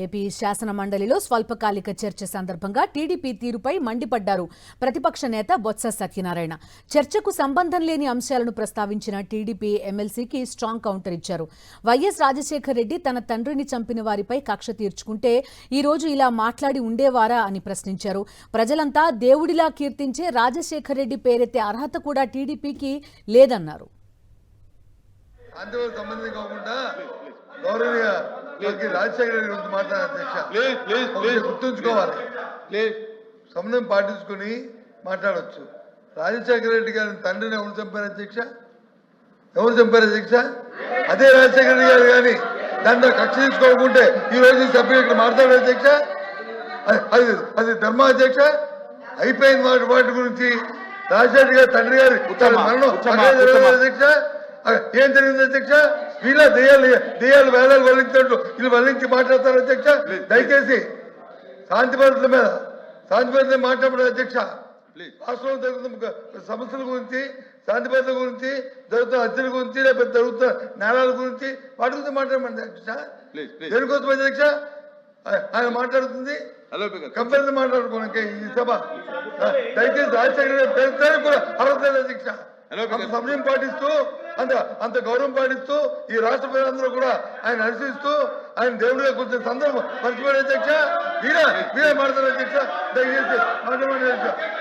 AP శాసన మండలిలో స్వల్పకాలిక చర్చ సందర్భంగా టీడీపీ తీరుపై మండిపడ్డారు ప్రతిపక్ష నేత బొత్స సత్యనారాయణ. చర్చకు సంబంధం లేని అంశాలను ప్రస్తావించిన టీడీపీ ఎమ్మెల్సీకి స్ట్రాంగ్ కౌంటర్ ఇచ్చారు. వైఎస్ రాజశేఖర్ రెడ్డి తన తండ్రిని చంపిన వారిపై కక్ష తీర్చుకుంటే ఈ రోజు ఇలా మాట్లాడి ఉండేవారా అని ప్రశ్నించారు. ప్రజలంతా దేవుడిలా కీర్తించే రాజశేఖర్ రెడ్డి పేరెత్తే అర్హత కూడా టీడీపీకి లేదన్నారు. రాజశేఖర రెడ్డి గురించి మాట్లాడే గుర్తుంచుకోవాలి, సమన్వయం పాటించుకుని మాట్లాడవచ్చు. రాజశేఖర రెడ్డి గారి తండ్రిని ఎవరు చంపారు అధ్యక్ష? అదే రాజశేఖర రెడ్డి గారు కానీ దాంట్లో కక్ష తీసుకోకుంటే ఈ రోజు సభ్యులు మాట్లాడారు అధ్యక్ష. అది ధర్మ అధ్యక్ష. అయిపోయింది వాటి గురించి. రాజశేఖర గారి తండ్రి గారి మరణం అధ్యక్ష ఏం జరిగింది అధ్యక్ష? వీళ్ళ దెయ్యాలు వేలాలు వల్లించినట్లు వీళ్ళు వల్లించి మాట్లాడతారు అధ్యక్ష. దయచేసి శాంతి భద్రతల మీద మాట్లాడలేదు అధ్యక్ష. రాష్ట్రంలో జరుగుతున్న సమస్యల గురించి, శాంతి భద్రతల గురించి, జరుగుతున్న హత్యల గురించి, లేకపోతే జరుగుతున్న నేరాల గురించి వాటి గురించి మాట్లాడమండి అధ్యక్ష. దేనికోసం అధ్యక్ష ఆయన మాట్లాడుతుంది? కంపెనీ మాట్లాడుకోవడానికి ఈ సభ. దయచేసి రాజశేఖర పేరు కూడా అర్హత లేదు అధ్యక్ష. సమయం పాటిస్తూ అంత గౌరవం పాటిస్తూ ఈ రాష్ట్ర ప్రజలందరూ కూడా ఆయన హర్షిస్తూ ఆయన దేవుడిగా కూర్చున్న సందర్భం మర్చిపోయే అధ్యక్ష. వీరే మాట్లాడారు అధ్యక్ష. దయచేసి మాట్లాడే అధ్యక్ష.